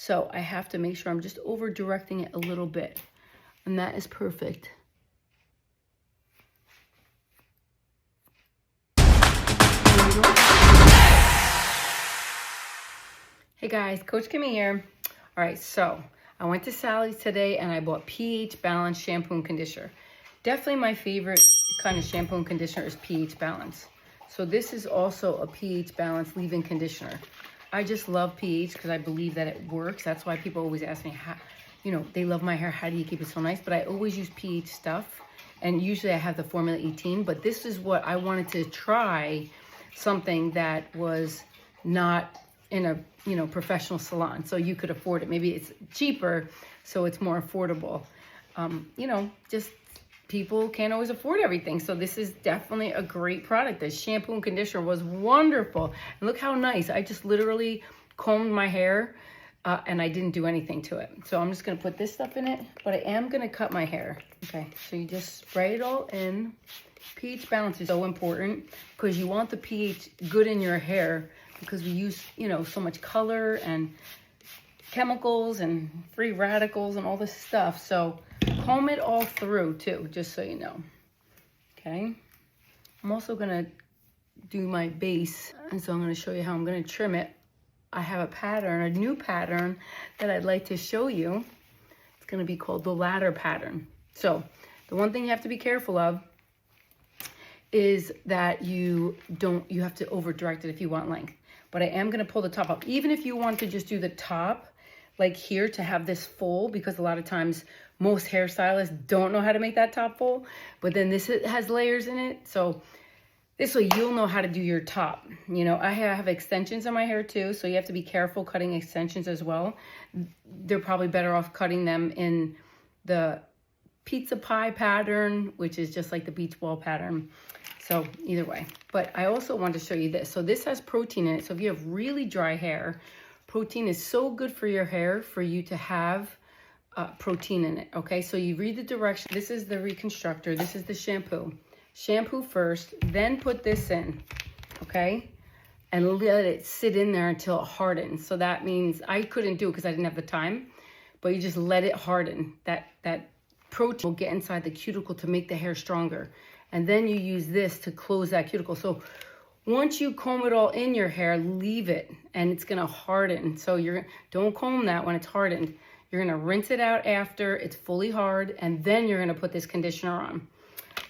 So I have to make sure I'm just over directing it a little bit. And that is perfect. Hey guys, Coach Kimmy here. All right, so I went to Sally's today and I bought pH Balance shampoo and conditioner. Definitely my favorite kind of shampoo and conditioner is pH Balance. So this is also a pH Balance leave-in conditioner. I just love pH because I believe that it works. That's why people always ask me, how, you know, they love my hair, how do you keep it so nice? But I always use pH stuff, and usually I have the Formula 18, but this is what I wanted to try, something that was not in a, you know, professional salon, so you could afford it. Maybe it's cheaper, so it's more affordable. You know, just people can't always afford everything, so this is definitely a great product. The shampoo and conditioner was wonderful, and look how nice. I just literally combed my hair and I didn't do anything to it. So I'm just gonna put this stuff in it, but I am gonna cut my hair. Okay, so you just spray it all in. pH balance is so important because you want the pH good in your hair, because we use, you know, so much color and chemicals and free radicals and all this stuff. So comb it all through too, just so you know. Okay, I'm also gonna do my base, and so I'm gonna show you how I'm gonna trim it. I have a pattern, a new pattern that I'd like to show you. It's gonna be called the ladder pattern. So the one thing you have to be careful of is that you have to over direct it if you want length. But I am gonna pull the top up. Even if you want to just do the top, like here, to have this full, because a lot of times most hairstylists don't know how to make that top full, but then this has layers in it. So this way you'll know how to do your top. You know, I have extensions in my hair too, so you have to be careful cutting extensions as well. They're probably better off cutting them in the pizza pie pattern, which is just like the beach ball pattern. So either way, but I also want to show you this. So this has protein in it. So if you have really dry hair, protein is so good for your hair, for you to have protein in it. Okay, so you read the direction. This is the reconstructor. This is the shampoo. Shampoo first, then put this in, okay? And let it sit in there until it hardens. So that means, I couldn't do it because I didn't have the time, but you just let it harden. That protein will get inside the cuticle to make the hair stronger. And then you use this to close that cuticle. So once you comb it all in your hair, leave it, and it's gonna harden. So don't comb that when it's hardened. You're gonna rinse it out after it's fully hard, and then you're gonna put this conditioner on.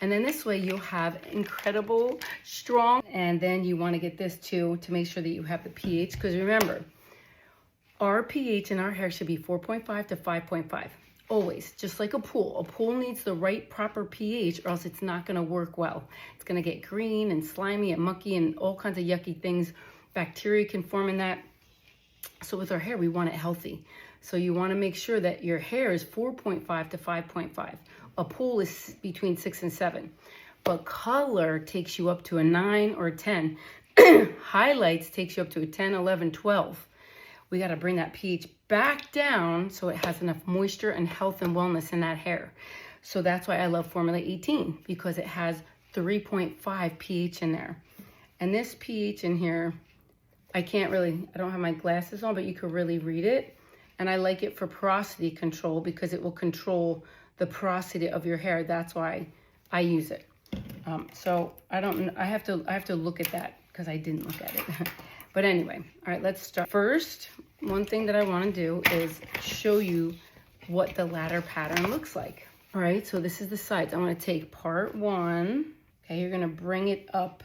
And then this way you'll have incredible, strong, and then you wanna get this too to make sure that you have the pH, because remember, our pH in our hair should be 4.5 to 5.5. Always, just like a pool. A pool needs the right proper pH, or else it's not gonna work well. It's gonna get green and slimy and mucky and all kinds of yucky things. Bacteria can form in that. So with our hair, we want it healthy. So you wanna make sure that your hair is 4.5 to 5.5. A pool is between 6 and 7. But color takes you up to a 9 or a 10. Highlights takes you up to a 10, 11, 12. We got to bring that pH back down so it has enough moisture and health and wellness in that hair. So that's why I love Formula 18, because it has 3.5 pH in there. And this pH in here, I don't have my glasses on, but you could really read it. And I like it for porosity control, because it will control the porosity of your hair. That's why I use it. So I have to look at that, because I didn't look at it. But anyway, all right, let's start. First, one thing that I want to do is show you what the ladder pattern looks like. All right, so this is the sides. I'm going to take part 1. Okay, you're going to bring it up,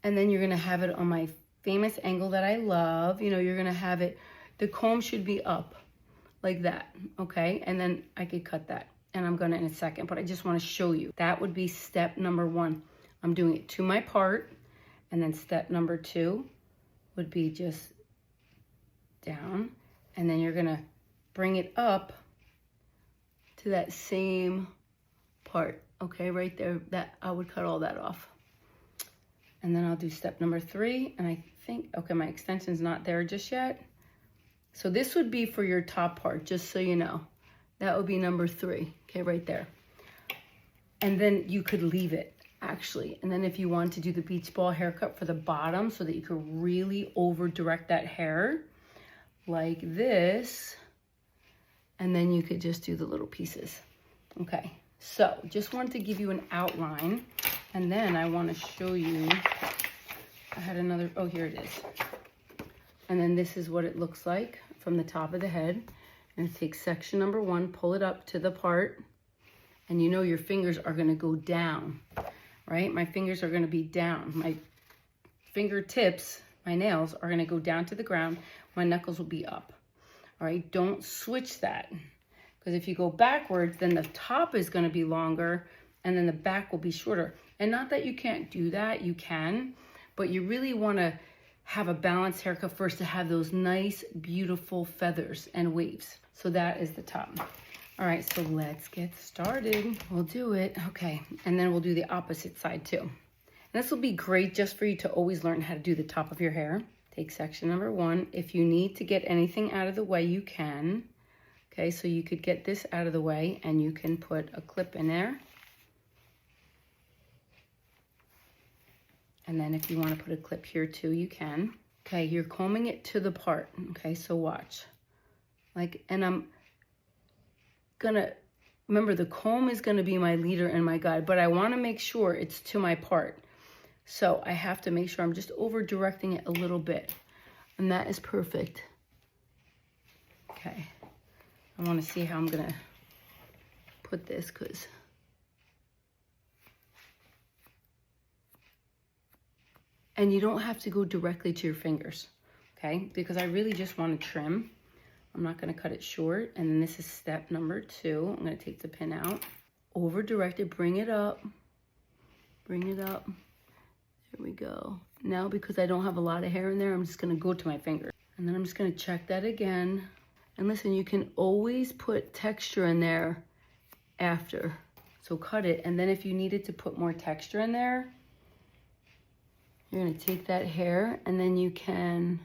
and then you're going to have it on my famous angle that I love. You know, you're going to have it, the comb should be up like that, okay? And then I could cut that, and I'm going to in a second, but I just want to show you. That would be step number 1. I'm doing it to my part, and then step number 2 would be just down, and then you're gonna bring it up to that same part, okay, right there. That I would cut all that off, and then I'll do step number 3, and I think, okay, my extension's not there just yet, so this would be for your top part, just so you know. That would be number 3, okay, right there. And then you could leave it, actually. And then if you want to do the beach ball haircut for the bottom, so that you could really over direct that hair like this, And then you could just do the little pieces. Okay, so just wanted to give you an outline. And then I want to show you, I had another, oh, here it is. And then this is what it looks like from the top of the head. And take section number 1, pull it up to the part, and you know your fingers are gonna go down, right? My fingers are gonna be down. My fingertips, my nails are gonna go down to the ground. My knuckles will be up, all right? Don't switch that, because if you go backwards, then the top is gonna be longer and then the back will be shorter. And not that you can't do that, you can, but you really wanna have a balanced haircut first to have those nice, beautiful feathers and waves. So that is the top. All right, so let's get started. We'll do it. Okay, and then we'll do the opposite side too. And this will be great just for you to always learn how to do the top of your hair. Take section number 1. If you need to get anything out of the way, you can. Okay, so you could get this out of the way and you can put a clip in there. And then if you want to put a clip here too, you can. Okay, you're combing it to the part. Okay, so watch. Like, and I'm gonna, remember the comb is gonna be my leader and my guide, but I wanna make sure it's to my part. So I have to make sure I'm just over directing it a little bit. And that is perfect. Okay, I wanna see how I'm gonna put this, because and you don't have to go directly to your fingers, okay? Because I really just want to trim. I'm not going to cut it short. And then this is step number 2. I'm going to take the pin out. Over direct it, bring it up. Bring it up. There we go. Now, because I don't have a lot of hair in there, I'm just going to go to my finger. And then I'm just going to check that again. And listen, you can always put texture in there after. So cut it. And then if you needed to put more texture in there, you're going to take that hair and then you can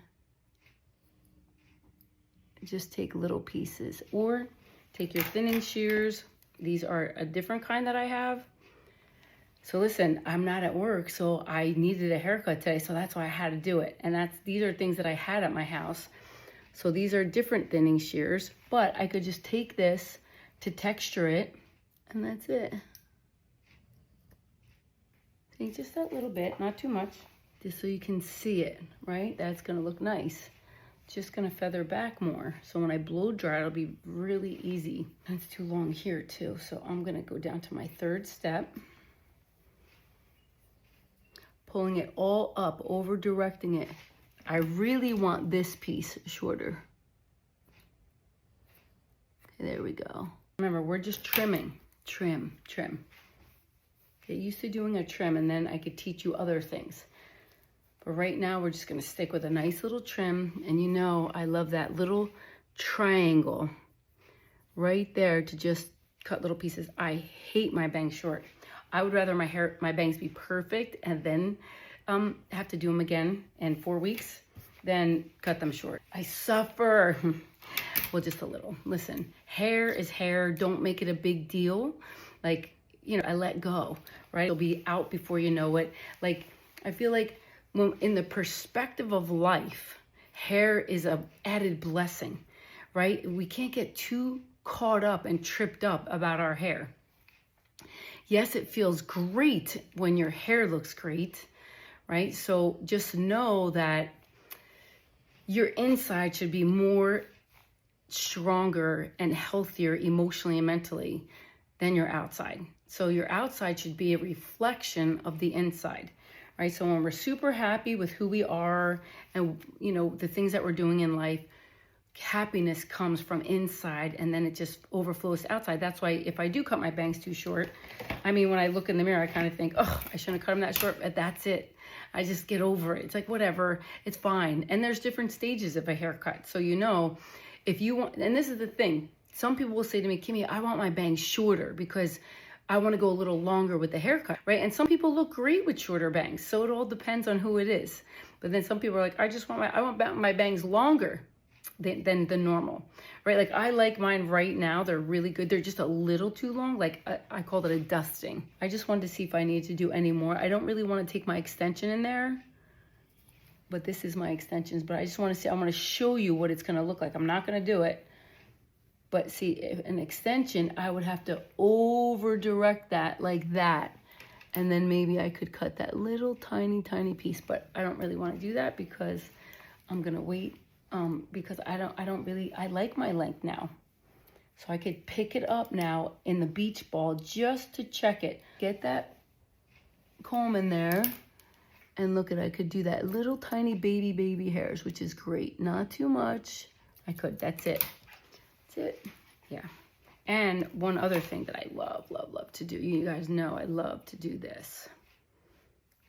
just take little pieces, or take your thinning shears. These are a different kind that I have. So listen, I'm not at work, so I needed a haircut today, so that's why I had to do it. And these are things that I had at my house. So these are different thinning shears, but I could just take this to texture it, and that's it. See, just that little bit, not too much. Just so you can see it, right? That's gonna look nice. It's just gonna feather back more. So when I blow dry, it'll be really easy. That's too long here too. So I'm gonna go down to my 3rd step. Pulling it all up, over directing it. I really want this piece shorter. Okay, there we go. Remember, we're just trimming, trim, trim. Get used to doing a trim, and then I could teach you other things. But right now, we're just gonna stick with a nice little trim. And you know, I love that little triangle right there to just cut little pieces. I hate my bangs short. I would rather my bangs be perfect and then have to do them again in 4 weeks than cut them short. I suffer. Well, just a little. Listen, hair is hair. Don't make it a big deal. Like, you know, I let go, right? It'll be out before you know it. Like, I feel like, when in the perspective of life, hair is an added blessing, right? We can't get too caught up and tripped up about our hair. Yes, it feels great when your hair looks great, right? So just know that your inside should be more stronger and healthier emotionally and mentally than your outside. So your outside should be a reflection of the inside. Right? So when we're super happy with who we are and, you know, the things that we're doing in life, happiness comes from inside and then it just overflows outside. That's why if I do cut my bangs too short, I mean, when I look in the mirror, I kind of think, oh, I shouldn't have cut them that short, but that's it. I just get over it. It's like, whatever, it's fine. And there's different stages of a haircut. So, you know, if you want, and this is the thing, some people will say to me, Kimmy, I want my bangs shorter because I want to go a little longer with the haircut, right? And some people look great with shorter bangs. So it all depends on who it is. But then some people are like, I want my bangs longer than the normal, right? Like I like mine right now. They're really good. They're just a little too long. Like I call it a dusting. I just wanted to see if I need to do any more. I don't really want to take my extension in there, but this is my extensions. But I just want to see, I want to show you what it's going to look like. I'm not going to do it. But see, an extension, I would have to over direct that like that. And then maybe I could cut that little tiny piece, but I don't really want to do that because I'm gonna wait because I like my length now. So I could pick it up now in the beach ball just to check it. Get that comb in there and look at, I could do that little tiny baby hairs, which is great. Not too much. I could, that's it. That's it, yeah. And one other thing that I love to do, you guys know I love to do this.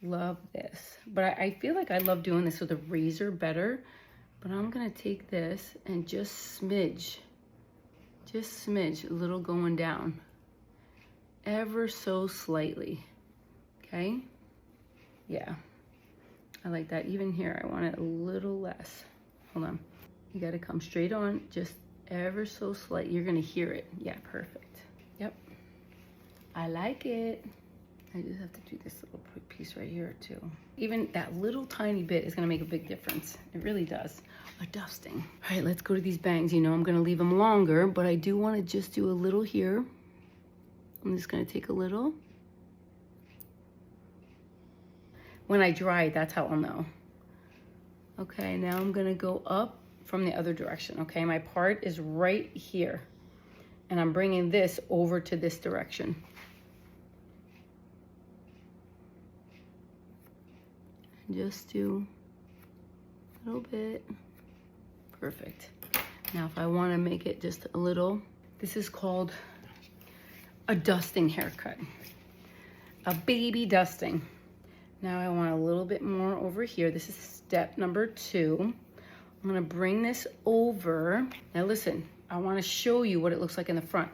Love this. But I feel like I love doing this with a razor better, but I'm gonna take this and just smidge, a little going down, ever so slightly, okay? Yeah, I like that. Even here, I want it a little less. Hold on, you gotta come straight on, just ever so slight. You're gonna hear it. Yeah, perfect. Yep, I like it. I just have to do this little piece right here too. Even that little tiny bit is gonna make a big difference. It really does. A dusting. All right, let's go to these bangs. You know I'm gonna leave them longer, but I do wanna just do a little here. I'm just gonna take a little. When I dry it, that's how I'll know. Okay, now I'm gonna go up from the other direction, okay? My part is right here, and I'm bringing this over to this direction. Just do a little bit. Perfect. Now if I want to make it just a little, this is called a dusting haircut, a baby dusting. Now I want a little bit more over here. This is step number 2. I'm gonna bring this over. Now listen, I wanna show you what it looks like in the front.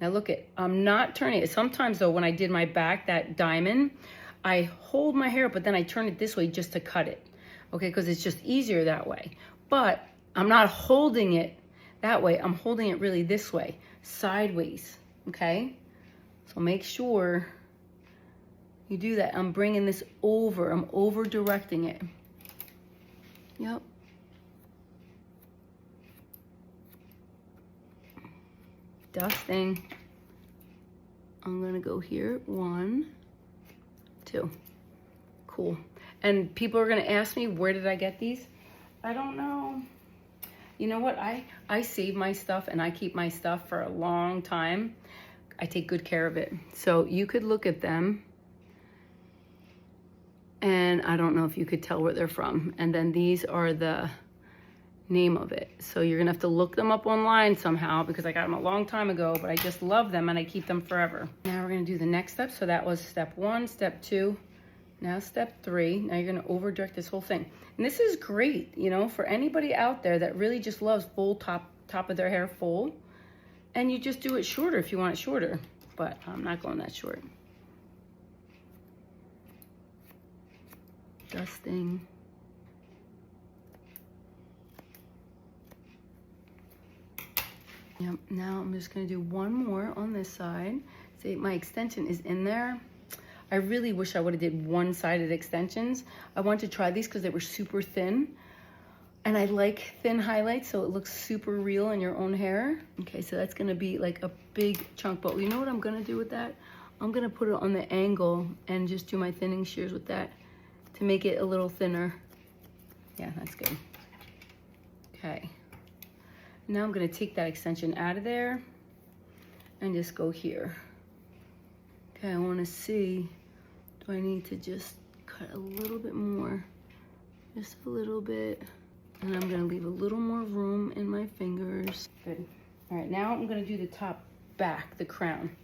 Now look at, I'm not turning it. Sometimes though, when I did my back, that diamond, I hold my hair, but then I turn it this way just to cut it. Okay, because it's just easier that way. But I'm not holding it that way. I'm holding it really this way, sideways, okay? So make sure you do that. I'm bringing this over. I'm over directing it. Yep. Dusting. I'm gonna go here, 1, 2. Cool. And people are gonna ask me, where did I get these? I don't know. You know what? I save my stuff and I keep my stuff for a long time. I take good care of it. So you could look at them and I don't know if you could tell where they're from. And then these are the name of it. So you're gonna have to look them up online somehow because I got them a long time ago, but I just love them and I keep them forever. Now we're gonna do the next step. So that was step 1, step 2, now step 3. Now you're gonna over direct this whole thing. And this is great, you know, for anybody out there that really just loves full top of their hair full. And you just do it shorter if you want it shorter, but I'm not going that short. Dusting. Yep, now I'm just gonna do one more on this side. See, my extension is in there. I really wish I would have did one-sided extensions. I wanted to try these because they were super thin. And I like thin highlights, so it looks super real in your own hair. Okay, so that's gonna be like a big chunk, but you know what I'm gonna do with that? I'm gonna put it on the angle and just do my thinning shears with that to make it a little thinner. Yeah, that's good. Okay. Now I'm gonna take that extension out of there and just go here. Okay, I wanna see, do I need to just cut a little bit more? Just a little bit. And I'm gonna leave a little more room in my fingers. Good. All right, now I'm gonna do the top back, the crown.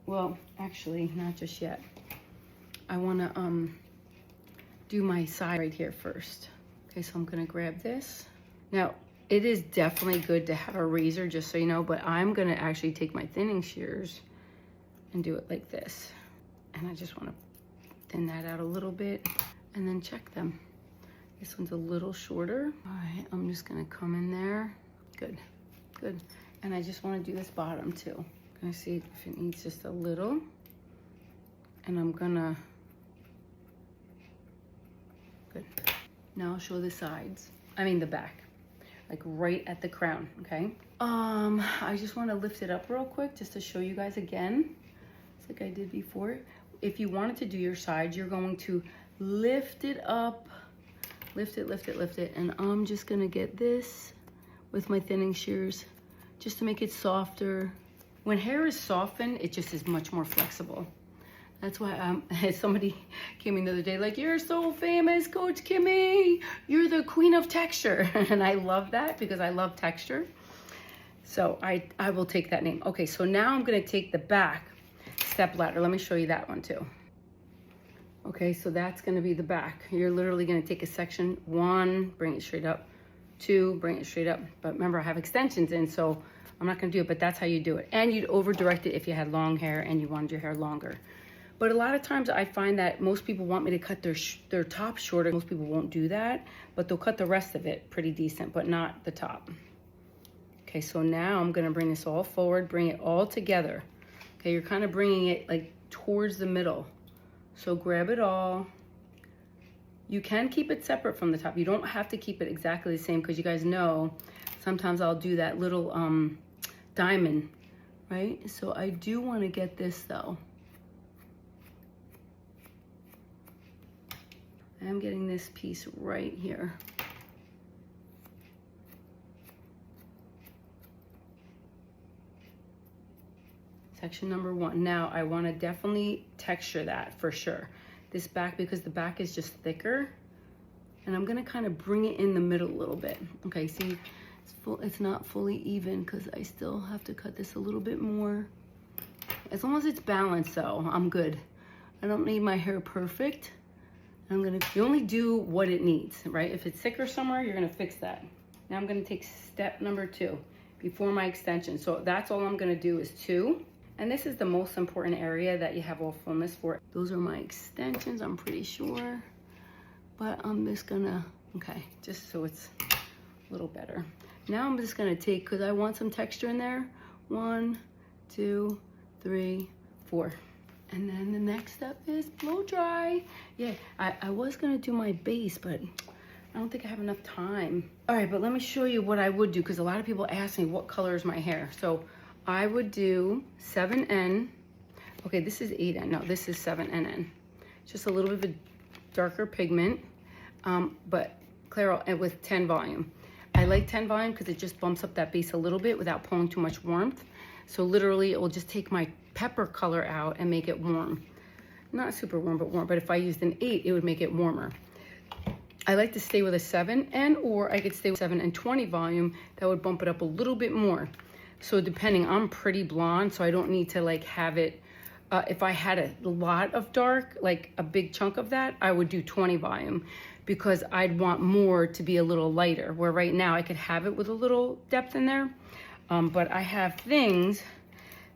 Well, actually, not just yet. I wanna do my side right here first. Okay, so I'm gonna grab this. Now, it is definitely good to have a razor, just so you know, but I'm gonna actually take my thinning shears and do it like this. And I just wanna thin that out a little bit and then check them. This one's a little shorter. All right, I'm just gonna come in there. Good, good. And I just wanna do this bottom too. I'm gonna see if it needs just a little. And I'm gonna, good. Now I'll show the sides, I mean the back. like right at the crown, okay? I just want to lift it up real quick just to show you guys again. It's like I did before. If you wanted to do your sides, you're going to lift it up, lift it, and I'm just gonna get this with my thinning shears just to make it softer. When hair is softened, it just is much more flexible. That's why somebody came in the other day like, you're so famous, Coach Kimmy. You're the queen of texture. And I love that because I love texture. So I will take that name. Okay, so now I'm gonna take the back step ladder. Let me show you that one too. Okay, so that's gonna be the back. You're literally gonna take a section, 1, bring it straight up, 2, bring it straight up. But remember, I have extensions in, so I'm not gonna do it, but that's how you do it. And you'd over direct it if you had long hair and you wanted your hair longer. But a lot of times I find that most people want me to cut their top shorter. Most people won't do that, but they'll cut the rest of it pretty decent, but not the top. Okay, so now I'm gonna bring this all forward, bring it all together. Okay, you're kind of bringing it like towards the middle. So grab it all. You can keep it separate from the top. You don't have to keep it exactly the same because you guys know sometimes I'll do that little diamond, right? So I do want to get this though. I'm getting this piece right here. Section number 1. Now I want to definitely texture that for sure. This back, because the back is just thicker, and I'm gonna kind of bring it in the middle a little bit. Okay, see, it's not fully even because I still have to cut this a little bit more. As long as it's balanced though, I'm good. I don't need my hair perfect. You only do what it needs, right? If it's thicker somewhere, you're gonna fix that. Now I'm gonna take step number 2 before my extension. So that's all I'm gonna do is 2. And this is the most important area that you have all fullness for. Those are my extensions, I'm pretty sure. But I'm just gonna, okay, just so it's a little better. Now I'm just gonna take, because I want some texture in there, 1, 2, 3, 4. And then the next step is blow dry. Yeah, I was gonna do my base, but I don't think I have enough time. All right, but let me show you what I would do, because a lot of people ask me what color is my hair. So I would do 7N. Okay, this is 8N. No, this is 7NN. Just a little bit of a darker pigment, but Clairol with 10 volume. I like 10 volume because it just bumps up that base a little bit without pulling too much warmth. So literally it will just take my pepper color out and make it warm. Not super warm, but warm. But if I used an 8, it would make it warmer. I like to stay with a 7N, or I could stay with 7 and 20 volume. That would bump it up a little bit more. So depending, I'm pretty blonde, so I don't need to like have it. If I had a lot of dark, like a big chunk of that, I would do 20 volume because I'd want more to be a little lighter, where right now I could have it with a little depth in there. But I have things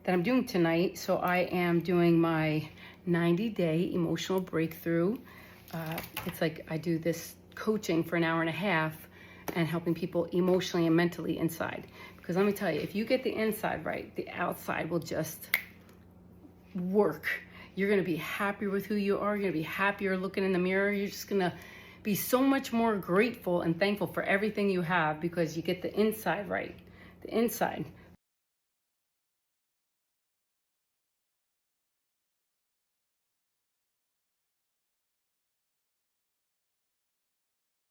that I'm doing tonight. So I am doing my 90-day emotional breakthrough. It's like I do this coaching for an hour and a half and helping people emotionally and mentally inside. Because let me tell you, if you get the inside right, the outside will just work. You're gonna be happier with who you are. You're gonna be happier looking in the mirror. You're just gonna be so much more grateful and thankful for everything you have because you get the inside right. The inside.